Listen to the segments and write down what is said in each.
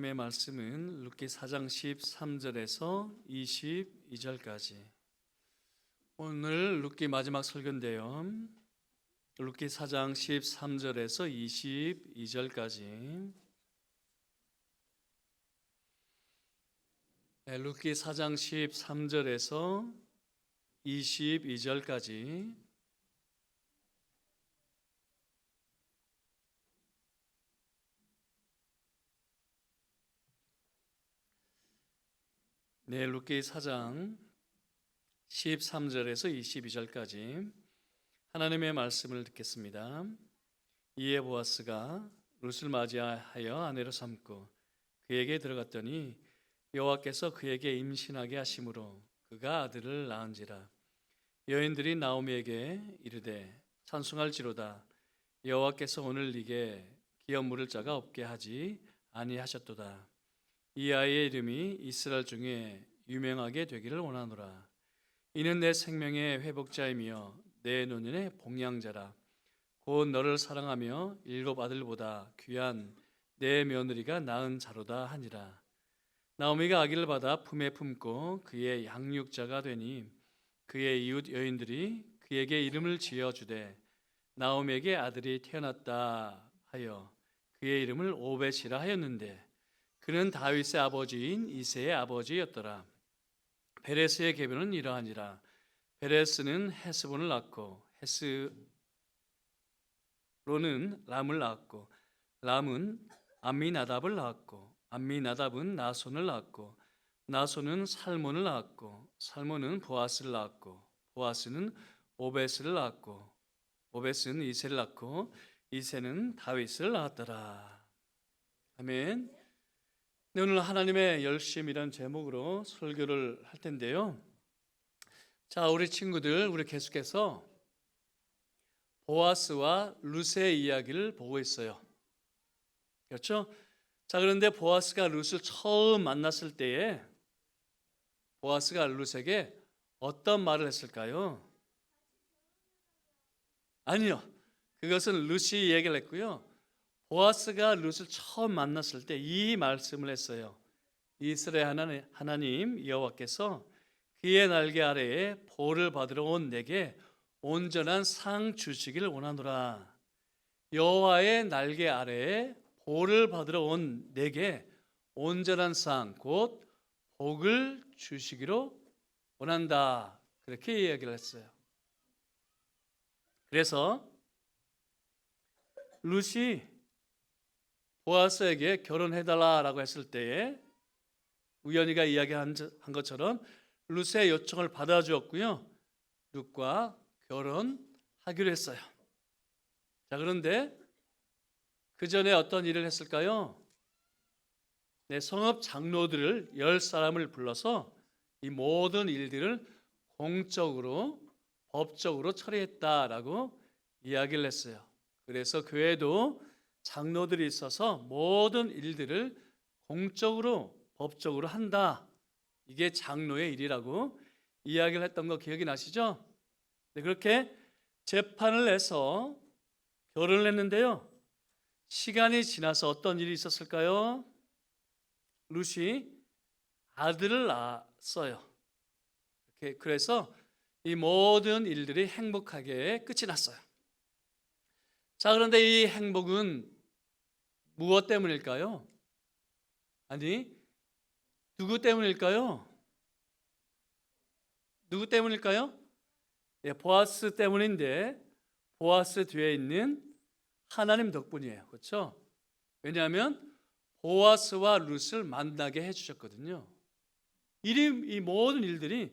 하나님의 말씀은 룻기 4장 13절에서 22절까지. 오늘 룻기 마지막 설교인데요. 룻기 4장 13절에서 22절까지. 룻기 4장 13절에서 22절까지. 네, 룻기 4장 13절에서 22절까지 하나님의 말씀을 듣겠습니다. 이에 보아스가 룻을 맞이하여 아내로 삼고 그에게 들어갔더니 여호와께서 그에게 임신하게 하심으로 그가 아들을 낳은지라. 여인들이 나오미에게 이르되 찬송할지로다. 여호와께서 오늘 네게 기업 물을 자가 없게 하지 아니하셨도다. 이 아이의 이름이 이스라엘 중에 유명하게 되기를 원하노라. 이는 내 생명의 회복자이며 내 노년의 복양자라. 곧 너를 사랑하며 7 아들보다 귀한 내 며느리가 낳은 자로다 하니라. 나오미가 아기를 받아 품에 품고 그의 양육자가 되니 그의 이웃 여인들이 그에게 이름을 지어주되 나오미에게 아들이 태어났다 하여 그의 이름을 오벳이라 하였는데 그는 다윗의 아버지인 이새의 아버지였더라. 베레스의 계보는 이러하니라. 베레스는 헤스본을 낳고 헤스로는 람을 낳았고 람은 암미나답을 낳았고 암미나답은 나손을 낳았고 나손은 살몬을 낳았고 살몬은 보아스를 낳았고 보아스는 오벳을 낳았고 오벳은 이새를 낳고 이새는 다윗을 낳았더라. 아멘. 네, 오늘 하나님의 열심이라는 제목으로 설교를 할 텐데요. 자, 우리 친구들, 우리 계속해서 보아스와 룻의 이야기를 보고 있어요. 그렇죠? 자, 그런데 보아스가 룻을 처음 만났을 때에 보아스가 룻에게 어떤 말을 했을까요? 아니요. 그것은 룻이 얘기를 했고요. 보아스가 룻을 처음 만났을 때 이 말씀을 했어요. 이스라엘 하나님 여호와께서 그의 날개 아래에 보를 받으러 온 내게 온전한 상 주시기를 원하노라. 여호와의 날개 아래에 보를 받으러 온 내게 온전한 상, 곧 복을 주시기로 원한다. 그렇게 이야기를 했어요. 그래서 룻이 보아스에게 결혼해달라고 했을 때에 우연히가 이야기한 것처럼 룻의 요청을 받아주었고요. 룻과 결혼하기로 했어요. 자, 그런데 그 전에 어떤 일을 했을까요? 네, 성읍 장로들을 10사람을 불러서 이 모든 일들을 공적으로 법적으로 처리했다라고 이야기를 했어요. 그래서 교회도 장로들이 있어서 모든 일들을 공적으로 법적으로 한다. 이게 장로의 일이라고 이야기를 했던 거 기억이 나시죠? 네, 그렇게 재판을 내서 결혼을 했는데요. 시간이 지나서 어떤 일이 있었을까요? 룻이 아들을 낳았어요. 그래서 이 모든 일들이 행복하게 끝이 났어요. 자, 그런데 이 행복은 무엇 때문일까요? 아니, 누구 때문일까요? 누구 때문일까요? 네, 보아스 때문인데 보아스 뒤에 있는 하나님 덕분이에요. 그렇죠? 왜냐하면 보아스와 룻을 만나게 해주셨거든요. 이 모든 일들이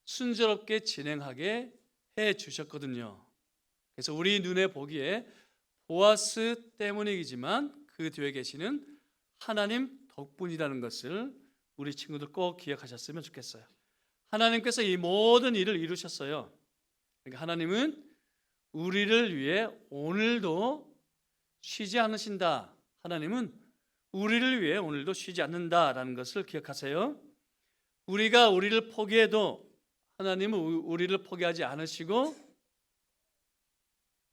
순조롭게 진행하게 해주셨거든요. 그래서 우리 눈에 보기에 보아스 때문이지만 그 뒤에 계시는 하나님 덕분이라는 것을 우리 친구들 꼭 기억하셨으면 좋겠어요. 하나님께서 이 모든 일을 이루셨어요. 그러니까 하나님은 우리를 위해 오늘도 쉬지 않으신다. 하나님은 우리를 위해 오늘도 쉬지 않는다라는 것을 기억하세요. 우리가 우리를 포기해도 하나님은 우리를 포기하지 않으시고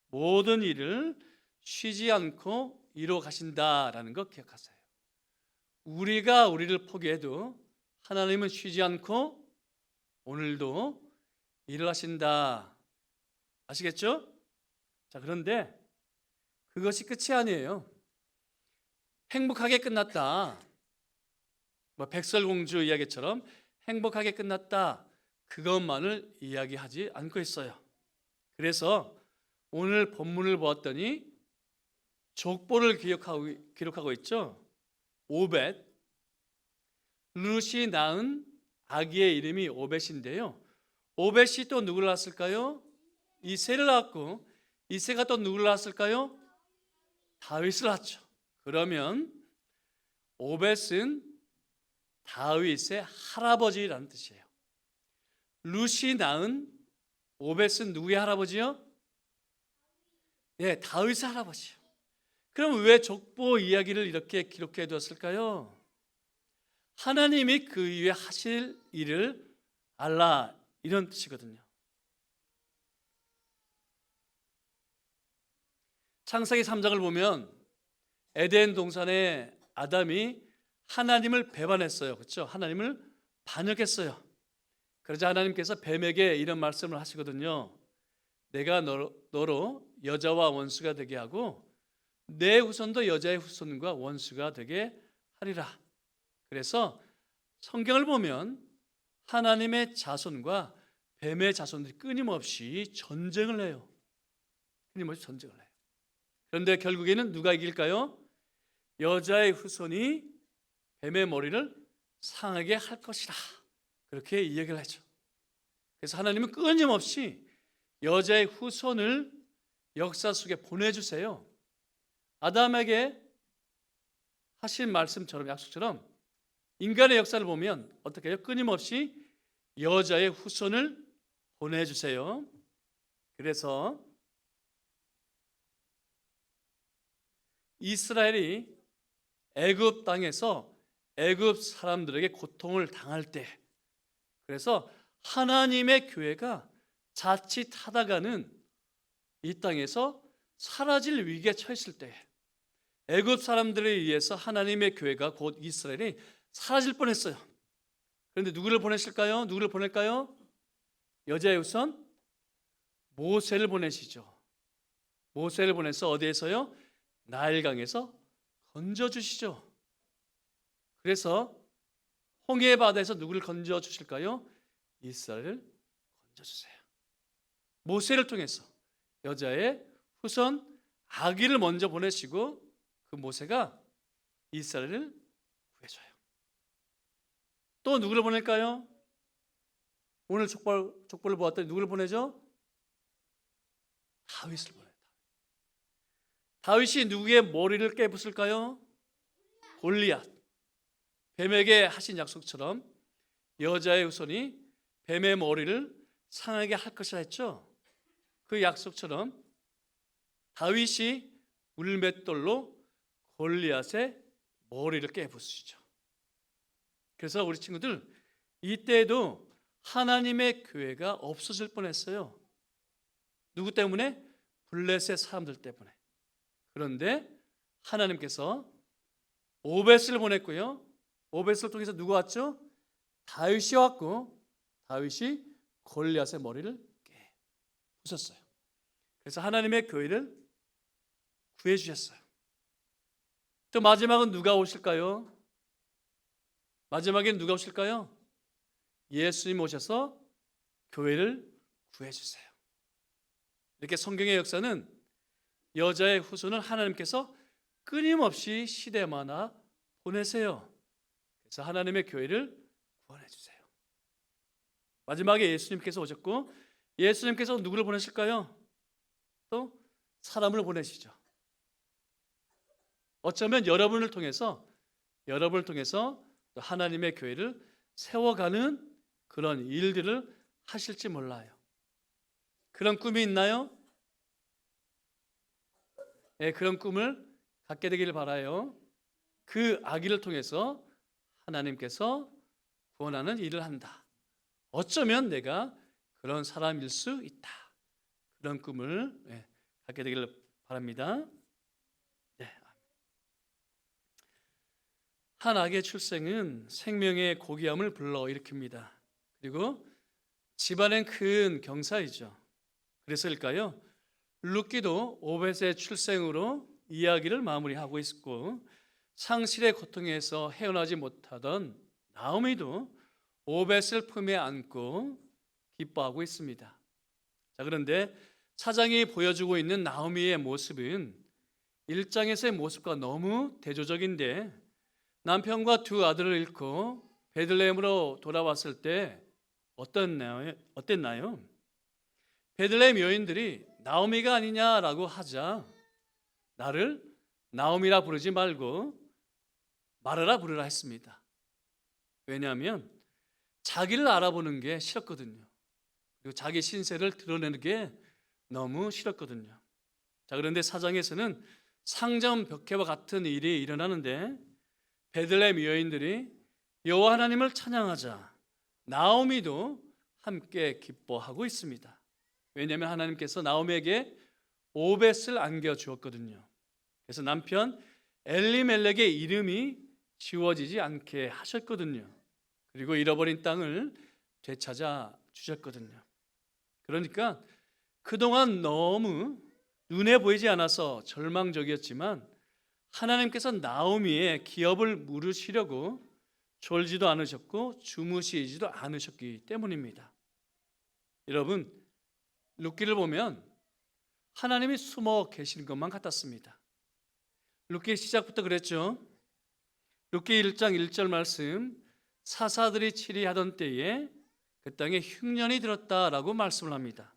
모든 일을 쉬지 않고 이루어 가신다라는 것 기억하세요. 우리가 우리를 포기해도 하나님은 쉬지 않고 오늘도 일을 하신다. 아시겠죠? 자, 그런데 그것이 끝이 아니에요. 행복하게 끝났다. 뭐 백설공주 이야기처럼 행복하게 끝났다. 그것만을 이야기하지 않고 있어요. 그래서 오늘 본문을 보았더니 족보를 기록하고 있죠. 오벳, 룻이 낳은 아기의 이름이 오벳인데요. 오벳이 또 누구를 낳았을까요? 이새를 낳았고, 이새가 또 누구를 낳았을까요? 다윗을 낳았죠. 그러면 오벳은 다윗의 할아버지라는 뜻이에요. 룻이 낳은 오벳은 누구의 할아버지요? 네, 다윗의 할아버지요. 그럼 왜 족보 이야기를 이렇게 기록해 두었을까요? 하나님이 그 이후에 하실 일을 알라, 이런 뜻이거든요. 창세기 3장을 보면 에덴 동산에 아담이 하나님을 배반했어요. 그렇죠? 하나님을 반역했어요. 그러자 하나님께서 뱀에게 이런 말씀을 하시거든요. 내가 너로 여자와 원수가 되게 하고 내 후손도 여자의 후손과 원수가 되게 하리라. 그래서 성경을 보면 하나님의 자손과 뱀의 자손들이 끊임없이 전쟁을 해요. 끊임없이 전쟁을 해요. 그런데 결국에는 누가 이길까요? 여자의 후손이 뱀의 머리를 상하게 할 것이라. 그렇게 이야기를 하죠. 그래서 하나님은 끊임없이 여자의 후손을 역사 속에 보내주세요. 아담에게 하신 말씀처럼, 약속처럼 인간의 역사를 보면 어떻게 해요? 끊임없이 여자의 후손을 보내주세요. 그래서 이스라엘이 애굽 땅에서 애굽 사람들에게 고통을 당할 때, 그래서 하나님의 교회가 자칫하다가는 이 땅에서 사라질 위기에 처했을 때, 애굽 사람들에 의해서 하나님의 교회가 곧 이스라엘이 사라질 뻔했어요. 그런데 누구를 보내실까요? 누구를 보낼까요? 여자의 후손 모세를 보내시죠. 모세를 보내서 어디에서요? 나일강에서 건져주시죠. 그래서 홍해 바다에서 누구를 건져주실까요? 이스라엘을 건져주세요. 모세를 통해서 여자의 후손 아기를 먼저 보내시고 그 모세가 이스라엘을 구해줘요. 또 누구를 보낼까요? 오늘 족보를 보았더니 누구를 보내죠? 다윗을 보내요. 다윗이 누구의 머리를 깨부술까요? 골리앗. 뱀에게 하신 약속처럼 여자의 후손이 뱀의 머리를 상하게 할 것이라 했죠. 그 약속처럼 다윗이 울맷돌로 골리앗의 머리를 깨부수시죠. 그래서 우리 친구들, 이때에도 하나님의 교회가 없어질 뻔했어요. 누구 때문에? 블레셋 사람들 때문에. 그런데 하나님께서 오벳을 보냈고요. 오벳을 통해서 누가 왔죠? 다윗이 왔고, 다윗이 골리앗의 머리를 부쉈어요. 그래서 하나님의 교회를 구해 주셨어요. 또 마지막은 누가 오실까요? 마지막엔 누가 오실까요? 예수님 오셔서 교회를 구해 주세요. 이렇게 성경의 역사는 여자의 후손을 하나님께서 끊임없이 시대마다 보내세요. 그래서 하나님의 교회를 구원해 주세요. 마지막에 예수님께서 오셨고, 예수님께서 누구를 보내실까요? 또 사람을 보내시죠. 어쩌면 여러분을 통해서 또 하나님의 교회를 세워가는 그런 일들을 하실지 몰라요. 그런 꿈이 있나요? 네, 그런 꿈을 갖게 되기를 바라요. 그 아기를 통해서 하나님께서 구원하는 일을 한다. 어쩌면 내가 그런 사람일 수 있다. 그런 꿈을 갖게 되기를 바랍니다. 네. 한 아기의 출생은 생명의 고귀함을 불러일으킵니다. 그리고 집안엔 큰 경사이죠. 그래서일까요? 룻기도 오벳의 출생으로 이야기를 마무리하고 있고, 상실의 고통에서 헤어나지 못하던 나오미도 오벳을 품에 안고 기뻐하고 있습니다. 자, 그런데 사장이 보여주고 있는 나오미의 모습은 1장에서의 모습과 너무 대조적인데, 남편과 두 아들을 잃고 베들레헴으로 돌아왔을 때 어땠나요? 베들레헴 여인들이 나오미가 아니냐라고 하자 나를 나오미라 부르지 말고 마르라 부르라 했습니다. 왜냐하면 자기를 알아보는 게 싫었거든요. 그리고 자기 신세를 드러내는 게 너무 싫었거든요. 자, 그런데 4장에서는 상점벽해와 같은 일이 일어나는데, 베들레헴 여인들이 여호와 하나님을 찬양하자 나오미도 함께 기뻐하고 있습니다. 왜냐하면 하나님께서 나오미에게 오벳을 안겨주었거든요. 그래서 남편 엘리멜렉의 이름이 지워지지 않게 하셨거든요. 그리고 잃어버린 땅을 되찾아 주셨거든요. 그러니까 그동안 너무 눈에 보이지 않아서 절망적이었지만, 하나님께서 나오미의 기업을 물으시려고 졸지도 않으셨고 주무시지도 않으셨기 때문입니다. 여러분, 룻기를 보면 하나님이 숨어 계시는 것만 같았습니다. 룻기 시작부터 그랬죠. 룻기 1장 1절 말씀, 사사들이 치리하던 때에 그 땅에 흉년이 들었다라고 말씀을 합니다.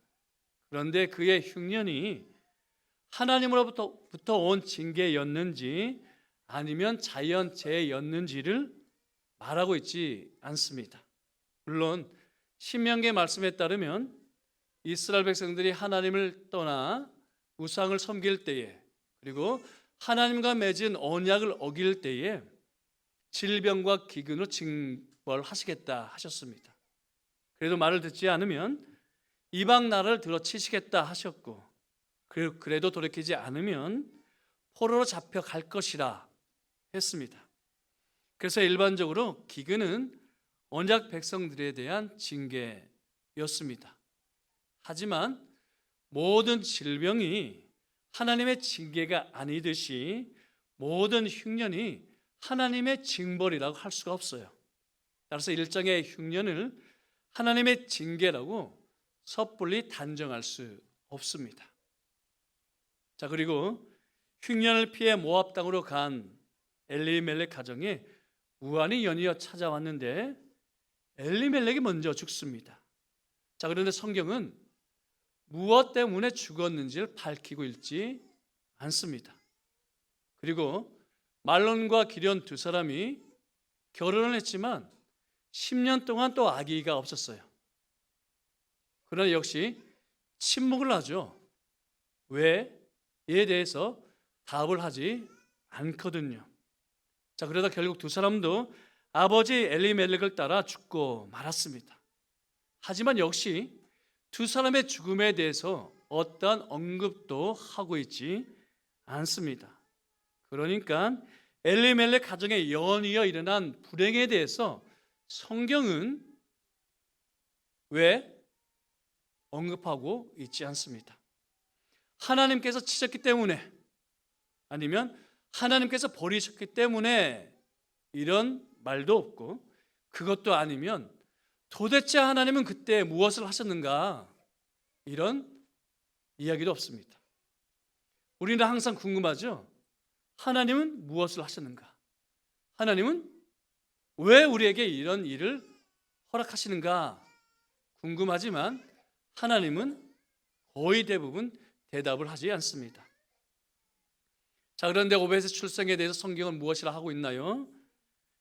그런데 그의 흉년이 하나님으로부터 온 징계였는지 아니면 자연재해였는지를 말하고 있지 않습니다. 물론 신명기의 말씀에 따르면 이스라엘 백성들이 하나님을 떠나 우상을 섬길 때에, 그리고 하나님과 맺은 언약을 어길 때에 질병과 기근으로 징벌하시겠다 하셨습니다. 그래도 말을 듣지 않으면 이방 나라를 들어치시겠다 하셨고, 그래도 돌이키지 않으면 포로로 잡혀갈 것이라 했습니다. 그래서 일반적으로 기근은 언약 백성들에 대한 징계였습니다. 하지만 모든 질병이 하나님의 징계가 아니듯이 모든 흉년이 하나님의 징벌이라고 할 수가 없어요. 따라서 1장의 흉년을 하나님의 징계라고 섣불리 단정할 수 없습니다. 자, 그리고 흉년을 피해 모압 땅으로 간 엘리멜렉 가정에 우환이 연이어 찾아왔는데 엘리멜렉이 먼저 죽습니다. 자, 그런데 성경은 무엇 때문에 죽었는지를 밝히고 있지 않습니다. 그리고 말론과 기련 두 사람이 결혼을 했지만 10년 동안 또 아기가 없었어요. 그러나 역시 침묵을 하죠. 왜? 이에 대해서 답을 하지 않거든요. 자, 그러다 결국 두 사람도 아버지 엘리멜렉을 따라 죽고 말았습니다. 하지만 역시 두 사람의 죽음에 대해서 어떠한 언급도 하고 있지 않습니다. 그러니까 엘리멜렉 가정에 연이어 일어난 불행에 대해서 성경은 왜 언급하고 있지 않습니다. 하나님께서 치셨기 때문에, 아니면 하나님께서 버리셨기 때문에 이런 말도 없고, 그것도 아니면 도대체 하나님은 그때 무엇을 하셨는가, 이런 이야기도 없습니다. 우리는 항상 궁금하죠. 하나님은 무엇을 하셨는가? 하나님은 왜 우리에게 이런 일을 허락하시는가? 궁금하지만 하나님은 거의 대부분 대답을 하지 않습니다. 자, 그런데 오벳의 출생에 대해서 성경은 무엇이라 하고 있나요?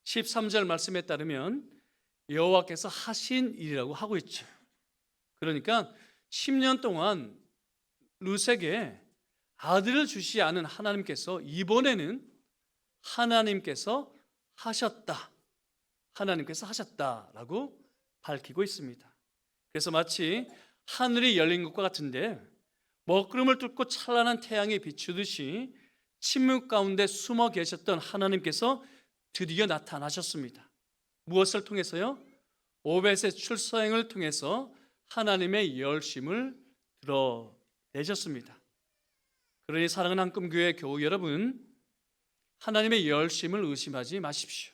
13절 말씀에 따르면 여호와께서 하신 일이라고 하고 있죠. 그러니까 10년 동안 룻에게 아들을 주시지 않은 하나님께서 이번에는 하나님께서 하셨다라고 밝히고 있습니다. 그래서 마치 하늘이 열린 것과 같은데, 먹구름을 뚫고 찬란한 태양이 비추듯이 침묵 가운데 숨어 계셨던 하나님께서 드디어 나타나셨습니다. 무엇을 통해서요? 오벳의 출서행을 통해서 하나님의 열심을 드러내셨습니다. 그러니 사랑하는 한금교회 교우 여러분, 하나님의 열심을 의심하지 마십시오.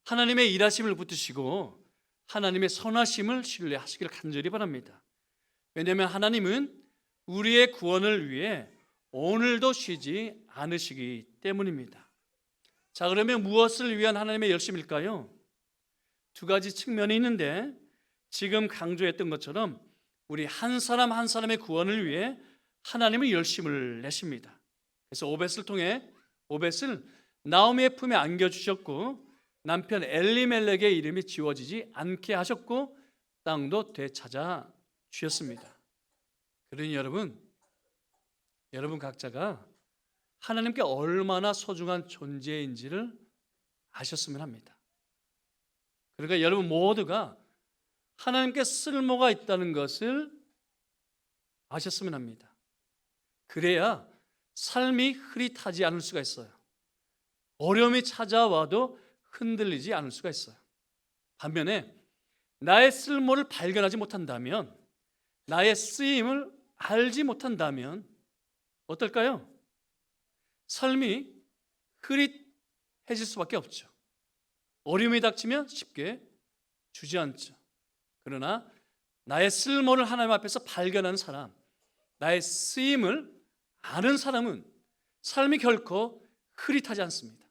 하나님의 일하심을 붙드시고 하나님의 선하심을 신뢰하시길 간절히 바랍니다. 왜냐하면 하나님은 우리의 구원을 위해 오늘도 쉬지 않으시기 때문입니다. 자, 그러면 무엇을 위한 하나님의 열심일까요? 두 가지 측면이 있는데 지금 강조했던 것처럼 우리 한 사람 한 사람의 구원을 위해 하나님은 열심을 내십니다. 그래서 오벳을 통해 오벳을 나오미의 품에 안겨주셨고 남편 엘리멜렉의 이름이 지워지지 않게 하셨고 땅도 되찾아 주셨습니다. 그러니 여러분 각자가 하나님께 얼마나 소중한 존재인지를 아셨으면 합니다. 그러니까 여러분 모두가 하나님께 쓸모가 있다는 것을 아셨으면 합니다. 그래야 삶이 흐릿하지 않을 수가 있어요. 어려움이 찾아와도 흔들리지 않을 수가 있어요. 반면에 나의 쓸모를 발견하지 못한다면, 나의 쓰임을 알지 못한다면 어떨까요? 삶이 흐릿해질 수밖에 없죠. 어려움이 닥치면 쉽게 주저앉죠. 그러나 나의 쓸모를 하나님 앞에서 발견하는 사람, 나의 쓰임을 아는 사람은 삶이 결코 흐릿하지 않습니다.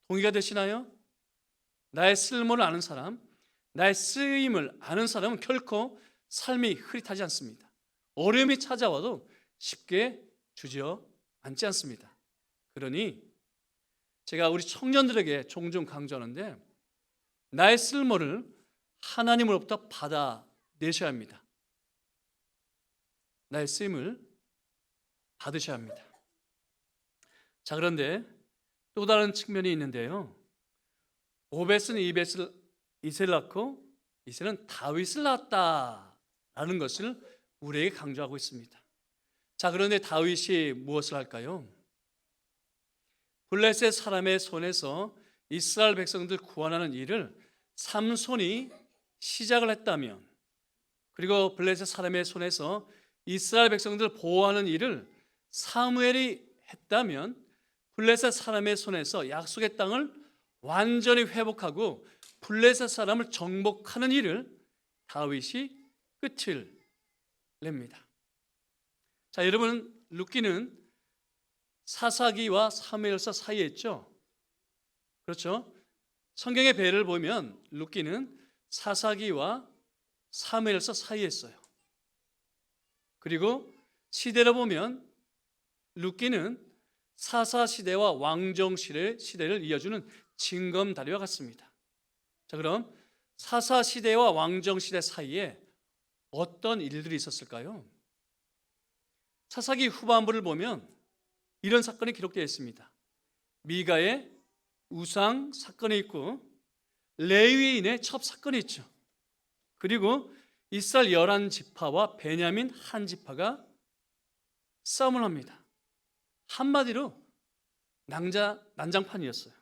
동의가 되시나요? 나의 쓸모를 아는 사람, 나의 쓰임을 아는 사람은 결코 삶이 흐릿하지 않습니다. 어려움이 찾아와도 쉽게 주저앉지 않습니다. 그러니 제가 우리 청년들에게 종종 강조하는데 나의 쓸모를 하나님으로부터 받아내셔야 합니다. 나의 쓰임을 받으셔야 합니다. 자, 그런데 또 다른 측면이 있는데요. 오벳은 이새를 낳고 이새는 다윗을 낳았다라는 것을 우리에게 강조하고 있습니다. 자, 그런데 다윗이 무엇을 할까요? 블레셋 사람의 손에서 이스라엘 백성들 구원하는 일을 삼손이 시작을 했다면, 그리고 블레셋 사람의 손에서 이스라엘 백성들 보호하는 일을 사무엘이 했다면, 블레셋 사람의 손에서 약속의 땅을 완전히 회복하고 블레셋 사람을 정복하는 일을 다윗이 끝을 냅니다. 자, 여러분, 룻기는 사사기와 사무엘서 사이에 있죠. 그렇죠? 성경의 배를 보면 룻기는 사사기와 사무엘서 사이에 있어요. 그리고 시대로 보면 룻기는 사사 시대와 왕정 시대를 이어주는 징검다리와 같습니다. 자, 그럼 사사 시대와 왕정 시대 사이에 어떤 일들이 있었을까요? 사사기 후반부를 보면 이런 사건이 기록되어 있습니다. 미가의 우상 사건이 있고 레위인의 첩 사건이 있죠. 그리고 이스라엘 11지파와 베냐민 한 지파가 싸움을 합니다. 한마디로 난장판이었어요.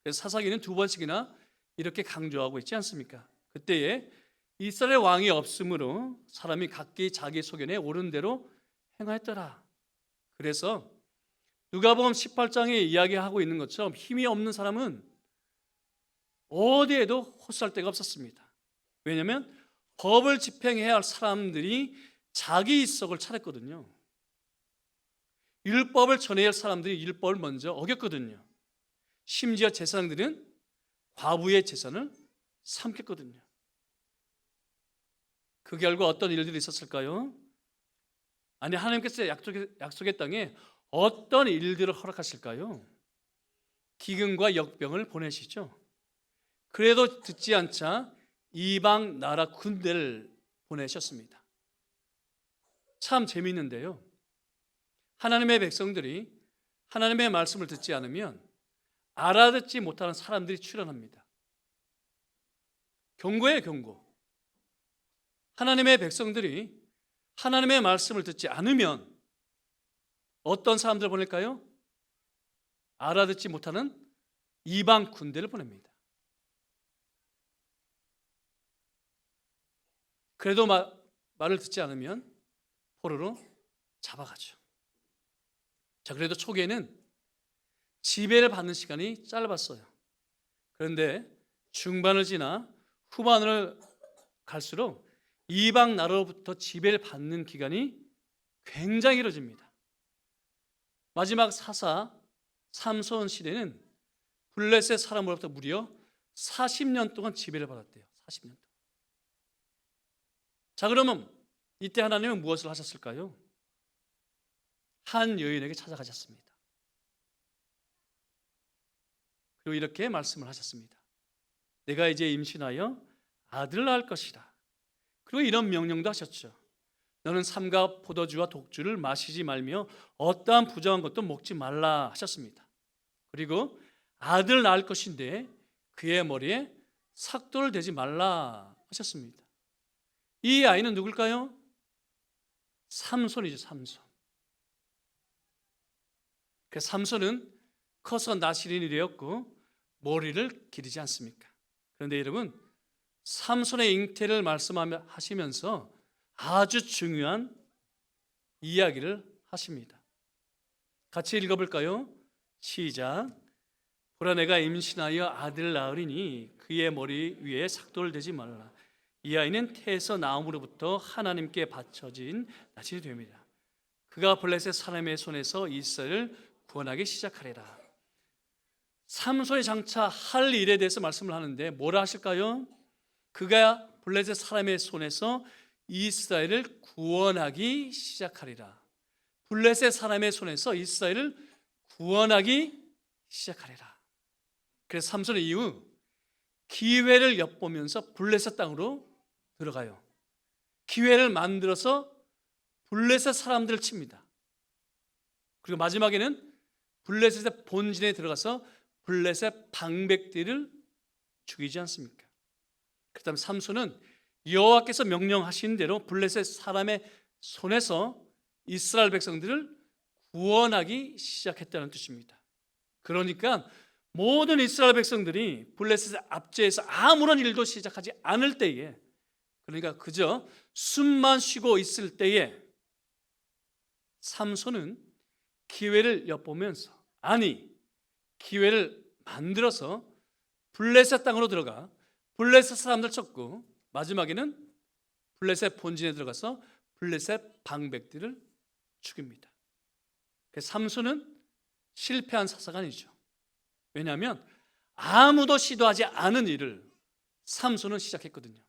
그래서 사사기는 두 번씩이나 이렇게 강조하고 있지 않습니까? 그때에 이스라엘 왕이 없으므로 사람이 각기 자기 소견에 옳은 대로 행하였더라. 그래서 누가복음 18장에 이야기하고 있는 것처럼 힘이 없는 사람은 어디에도 호소할 데가 없었습니다. 왜냐하면 법을 집행해야 할 사람들이 자기 이석을 차렸거든요. 율법을 전해야 할 사람들이 율법을 먼저 어겼거든요. 심지어 제사장들은 과부의 재산을 삼켰거든요. 그 결과 어떤 일들이 있었을까요? 아니, 하나님께서 약속의 땅에 어떤 일들을 허락하실까요? 기근과 역병을 보내시죠. 그래도 듣지 않자 이방 나라 군대를 보내셨습니다. 참 재미있는데요. 하나님의 백성들이 하나님의 말씀을 듣지 않으면 알아듣지 못하는 사람들이 출현합니다. 경고예요, 경고. 하나님의 백성들이 하나님의 말씀을 듣지 않으면 어떤 사람들 보낼까요? 알아듣지 못하는 이방 군대를 보냅니다. 그래도 말을 듣지 않으면 포로로 잡아가죠. 자, 그래도 초기에는 지배를 받는 시간이 짧았어요. 그런데 중반을 지나 후반을 갈수록 이방 나라로부터 지배를 받는 기간이 굉장히 길어집니다. 마지막 사사 삼손 시대는 블레셋 사람으로부터 무려 40년 동안 지배를 받았대요. 40년 동안. 자, 그러면 이때 하나님은 무엇을 하셨을까요? 한 여인에게 찾아가셨습니다. 그리고 이렇게 말씀을 하셨습니다. 내가 이제 임신하여 아들을 낳을 것이다. 그리고 이런 명령도 하셨죠. 너는 삼가 포도주와 독주를 마시지 말며 어떠한 부정한 것도 먹지 말라 하셨습니다. 그리고 아들 낳을 것인데 그의 머리에 삭도를 대지 말라 하셨습니다. 이 아이는 누굴까요? 삼손이죠. 삼손. 그 삼손은 커서 나시린이 되었고 머리를 기르지 않습니까? 그런데 여러분, 삼손의 잉태를 말씀하시면서 아주 중요한 이야기를 하십니다. 같이 읽어볼까요? 시작. 보라, 내가 임신하여 아들을 낳으리니 그의 머리 위에 삭도를 대지 말라. 이 아이는 태에서 나옴으로부터 하나님께 바쳐진 나실이 됩니다. 그가 블레셋 사람의 손에서 이스라엘을 구원하기 시작하리라. 삼손이 장차 할 일에 대해서 말씀을 하는데 뭐라 하실까요? 그가 블레셋 사람의 손에서 이스라엘을 구원하기 시작하리라. 블레셋 사람의 손에서 이스라엘을 구원하기 시작하리라. 그래서 삼손은 이후 기회를 엿보면서 블레셋 땅으로 들어가요. 기회를 만들어서 블레셋 사람들을 칩니다. 그리고 마지막에는 블레셋의 본진에 들어가서 블레셋 방백들을 죽이지 않습니까? 그다음 삼손은 여호와께서 명령하신 대로 블레셋 사람의 손에서 이스라엘 백성들을 구원하기 시작했다는 뜻입니다. 그러니까 모든 이스라엘 백성들이 블레셋의 압제에서 아무런 일도 시작하지 않을 때에, 그러니까 그저 숨만 쉬고 있을 때에 삼손은 기회를 엿보면서, 아니 기회를 만들어서 블레셋 땅으로 들어가 블레셋 사람들 쳤고 마지막에는 블레셋 본진에 들어가서 블레셋 방백들을 죽입니다. 삼손은 실패한 사사가 아니죠. 왜냐하면 아무도 시도하지 않은 일을 삼손은 시작했거든요.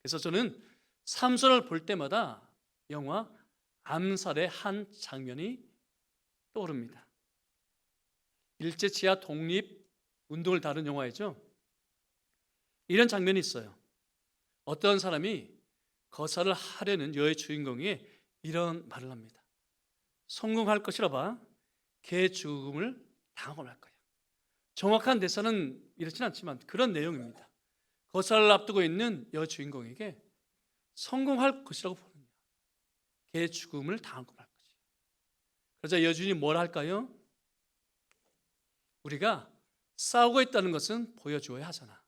그래서 저는 삼손을 볼 때마다 영화 암살의 한 장면이 떠오릅니다. 일제 치하 독립 운동을 다룬 영화이죠. 이런 장면이 있어요. 어떤 사람이 거사를 하려는 여의 주인공이 이런 말을 합니다. 성공할 것이라 봐 개 죽음을 당하고 말 거야. 정확한 대사는 이렇지는 않지만 그런 내용입니다. 거사를 앞두고 있는 여 주인공에게 성공할 것이라고 보느냐, 개 죽음을 당하고 말 것이야. 그러자 여주인이 뭘 할까요? 우리가 싸우고 있다는 것은 보여주어야 하잖아.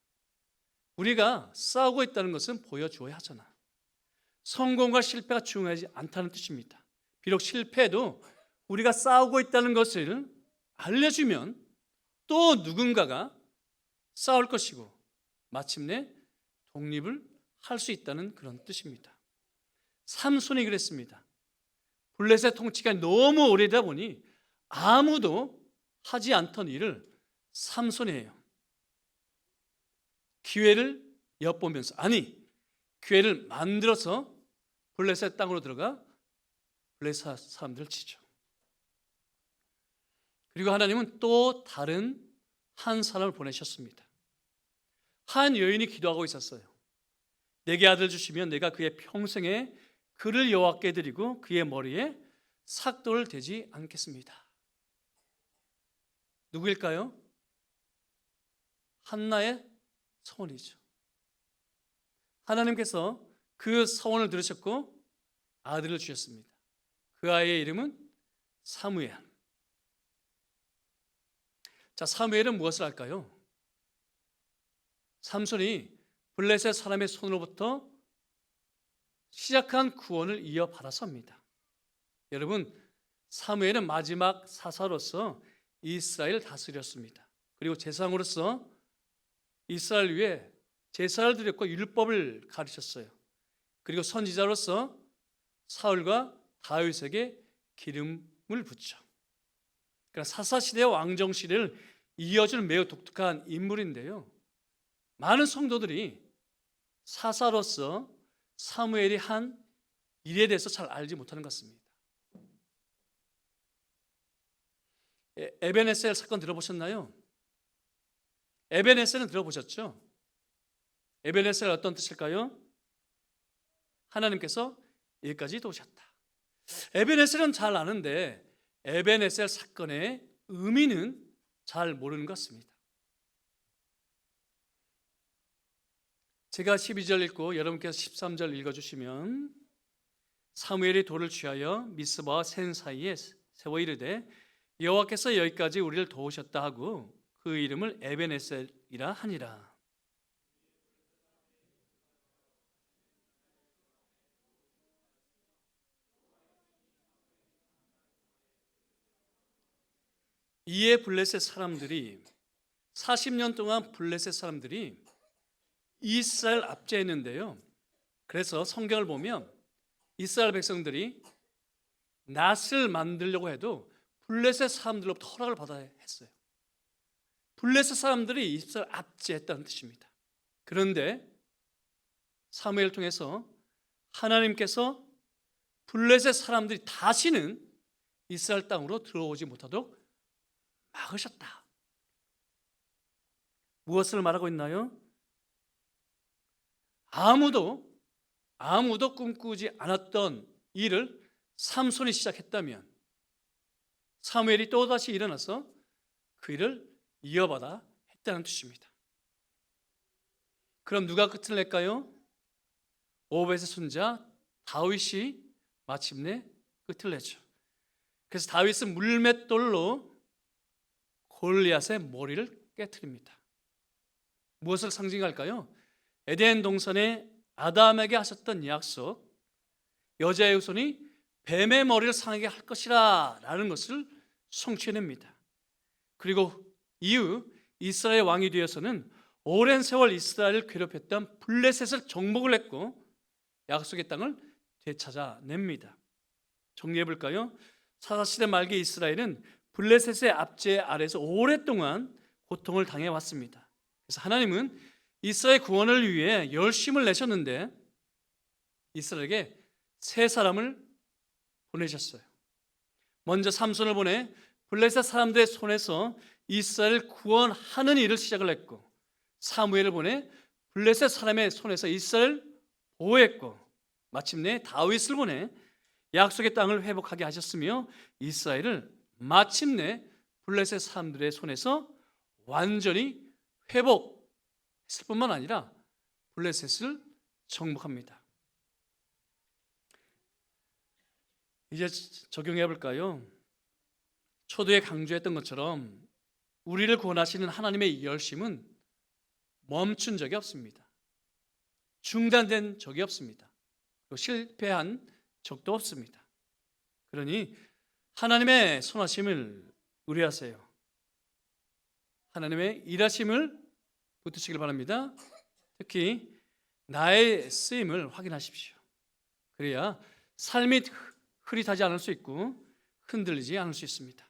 우리가 싸우고 있다는 것은 보여주어야 하잖아. 성공과 실패가 중요하지 않다는 뜻입니다. 비록 실패해도 우리가 싸우고 있다는 것을 알려주면 또 누군가가 싸울 것이고 마침내 독립을 할 수 있다는 그런 뜻입니다. 삼손이 그랬습니다. 블레셋 통치가 너무 오래되다 보니 아무도 하지 않던 일을 삼손이 해요. 기회를 엿보면서, 아니 기회를 만들어서 블레셋 땅으로 들어가 블레셋 사람들을 치죠. 그리고 하나님은 또 다른 한 사람을 보내셨습니다. 한 여인이 기도하고 있었어요. 내게 아들 주시면 내가 그의 평생에 그를 여호와께 드리고 그의 머리에 삭도를 대지 않겠습니다. 누구일까요? 한나의 서원이죠. 하나님께서 그 서원을 들으셨고 아들을 주셨습니다. 그 아이의 이름은 사무엘. 자, 사무엘은 무엇을 할까요? 삼손이 블레셋 사람의 손으로부터 시작한 구원을 이어받아서입니다. 여러분, 사무엘은 마지막 사사로서 이스라엘을 다스렸습니다. 그리고 제사장으로서 이스라엘 위에 제사를 드렸고 율법을 가르쳤어요. 그리고 선지자로서 사울과 다윗에게 기름을 붓죠. 그러니까 사사시대와 왕정시대를 이어주는 매우 독특한 인물인데요, 많은 성도들이 사사로서 사무엘이 한 일에 대해서 잘 알지 못하는 것 같습니다. 에벤에셀 사건 들어보셨나요? 에벤에셀은 들어보셨죠? 에벤에셀은 어떤 뜻일까요? 하나님께서 여기까지 도우셨다. 에벤에셀은 잘 아는데 에벤에셀 사건의 의미는 잘 모르는 것 같습니다. 제가 12절 읽고 여러분께서 13절 읽어주시면, 사무엘이 돌을 취하여 미스바와 센 사이에 세워 이르되 여호와께서 여기까지 우리를 도우셨다 하고 그 이름을 에벤에셀이라 하니라. 이에 블레셋 사람들이 40년 동안 블레셋 사람들이 이스라엘 압제했는데요, 그래서 성경을 보면 이스라엘 백성들이 낫을 만들려고 해도 블레셋 사람들로부터 허락을 받아야 했어요. 블레셋 사람들이 이스라엘 압제했다는 뜻입니다. 그런데 사무엘을 통해서 하나님께서 블레셋 사람들이 다시는 이스라엘 땅으로 들어오지 못하도록 막으셨다. 무엇을 말하고 있나요? 아무도 꿈꾸지 않았던 일을 삼손이 시작했다면 사무엘이 또다시 일어나서 그 일을 이어받아 했다는 뜻입니다. 그럼 누가 끝을 낼까요? 오벳의 손자 다윗이 마침내 끝을 내죠. 그래서 다윗은 물맷돌로 골리앗의 머리를 깨트립니다. 무엇을 상징할까요? 에덴 동산에 아담에게 하셨던 약속, 여자의 후손이 뱀의 머리를 상하게 할 것이라 라는 것을 성취해냅니다. 그리고 이후 이스라엘 왕이 되어서는 오랜 세월 이스라엘을 괴롭혔던 블레셋을 정복을 했고 약속의 땅을 되찾아냅니다. 정리해볼까요? 사사시대 말기 이스라엘은 블레셋의 압제 아래서 오랫동안 고통을 당해왔습니다. 그래서 하나님은 이스라엘 구원을 위해 열심을 내셨는데 이스라엘에게 세 사람을 보내셨어요. 먼저 삼손을 보내 블레셋 사람들의 손에서 이스라엘을 구원하는 일을 시작을 했고, 사무엘을 보내 블레셋 사람의 손에서 이스라엘을 보호했고, 마침내 다윗을 보내 약속의 땅을 회복하게 하셨으며 이스라엘을 마침내 블레셋 사람들의 손에서 완전히 회복했을 뿐만 아니라 블레셋을 정복합니다. 이제 적용해 볼까요? 초도에 강조했던 것처럼 우리를 구원하시는 하나님의 열심은 멈춘 적이 없습니다. 중단된 적이 없습니다. 그리고 실패한 적도 없습니다. 그러니 하나님의 선하심을 의뢰하세요. 하나님의 일하심을 붙드시길 바랍니다. 특히 나의 쓰임을 확인하십시오. 그래야 삶이 흐릿하지 않을 수 있고 흔들리지 않을 수 있습니다.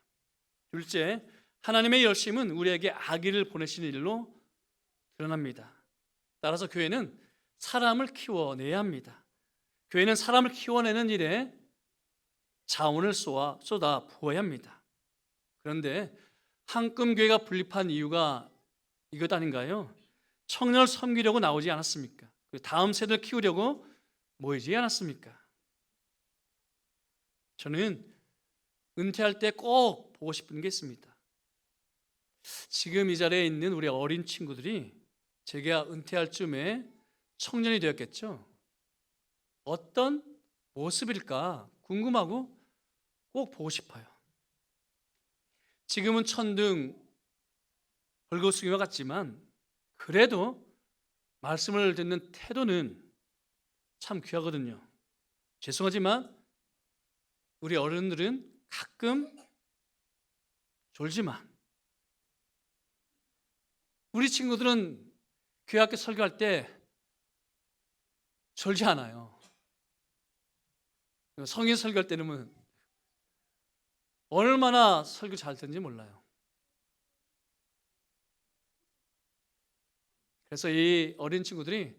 둘째, 하나님의 열심은 우리에게 아기를 보내시는 일로 드러납니다. 따라서 교회는 사람을 키워내야 합니다. 교회는 사람을 키워내는 일에 자원을 쏟아 부어야 합니다. 그런데 한금교회가 분립한 이유가 이것 아닌가요? 청년을 섬기려고 나오지 않았습니까? 다음 세대를 키우려고 모이지 않았습니까? 저는 은퇴할 때 꼭 보고 싶은 게 있습니다. 지금 이 자리에 있는 우리 어린 친구들이 제가 은퇴할 쯤에 청년이 되었겠죠. 어떤 모습일까 궁금하고 꼭 보고 싶어요. 지금은 천둥 벌거숭이와 같지만 그래도 말씀을 듣는 태도는 참 귀하거든요. 죄송하지만 우리 어른들은 가끔 졸지만 우리 친구들은 교회 학교 설교할 때 졸지 않아요. 성인 설교할 때는 얼마나 설교 잘 듣는지 몰라요. 그래서 이 어린 친구들이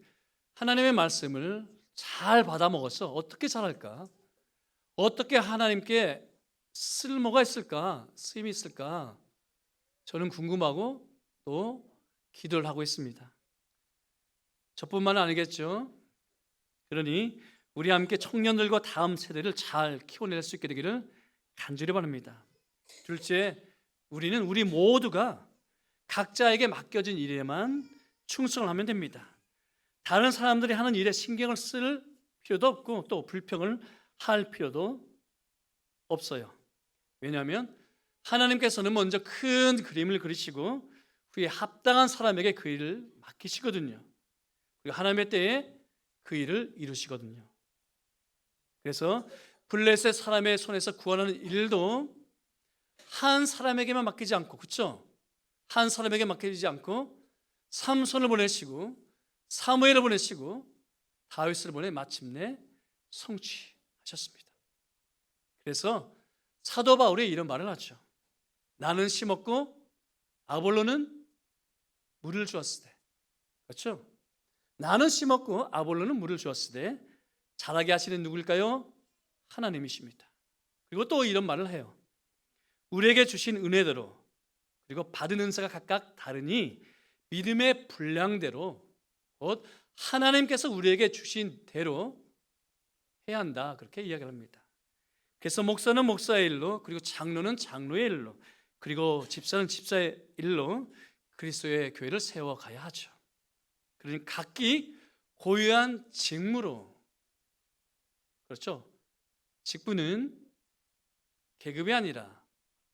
하나님의 말씀을 잘 받아 먹어서 어떻게 잘할까? 어떻게 하나님께 쓸모가 있을까? 쓰임이 있을까? 저는 궁금하고 또 기도를 하고 있습니다. 저뿐만은 아니겠죠. 그러니 우리 함께 청년들과 다음 세대를 잘 키워낼 수 있게 되기를 간절히 바랍니다. 둘째, 우리는 우리 모두가 각자에게 맡겨진 일에만 충성을 하면 됩니다. 다른 사람들이 하는 일에 신경을 쓸 필요도 없고 또 불평을 할 필요도 없어요. 왜냐하면 하나님께서는 먼저 큰 그림을 그리시고 후에 합당한 사람에게 그 일을 맡기시거든요. 그리고 하나님의 때에 그 일을 이루시거든요. 그래서 블레셋 사람의 손에서 구원하는 일도 한 사람에게만 맡기지 않고, 그렇죠? 한 사람에게 맡기지 않고 삼손을 보내시고 사무엘을 보내시고 다윗을 보내 마침내 성취하셨습니다. 그래서 사도 바울이 이런 말을 하죠. 나는 심었고 아볼로는 물을 주었으되, 그렇죠? 나는 심었고 아볼로는 물을 주었으되 자라게 하시는 누구일까요? 하나님이십니다. 그리고 또 이런 말을 해요. 우리에게 주신 은혜대로 그리고 받은 은사가 각각 다르니 믿음의 분량대로 곧 하나님께서 우리에게 주신 대로 해야 한다, 그렇게 이야기를 합니다. 그래서 목사는 목사의 일로, 그리고 장로는 장로의 일로, 그리고 집사는 집사의 일로 그리스도의 교회를 세워가야 하죠. 그러니 각기 고유한 직무로, 그렇죠? 직분은 계급이 아니라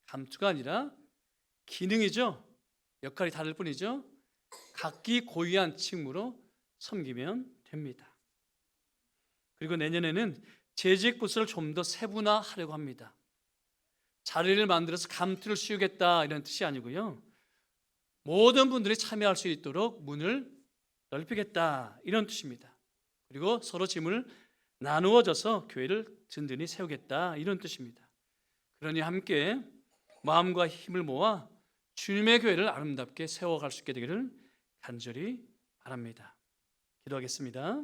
감투가 아니라 기능이죠. 역할이 다를 뿐이죠. 각기 고유한 직무로 섬기면 됩니다. 그리고 내년에는 재직 부서를 좀 더 세분화하려고 합니다. 자리를 만들어서 감투를 씌우겠다 이런 뜻이 아니고요. 모든 분들이 참여할 수 있도록 문을 넓히겠다 이런 뜻입니다. 그리고 서로 짐을 나누어져서 교회를 든든히 세우겠다 이런 뜻입니다. 그러니 함께 마음과 힘을 모아 주님의 교회를 아름답게 세워갈 수 있게 되기를 간절히 바랍니다. 기도하겠습니다.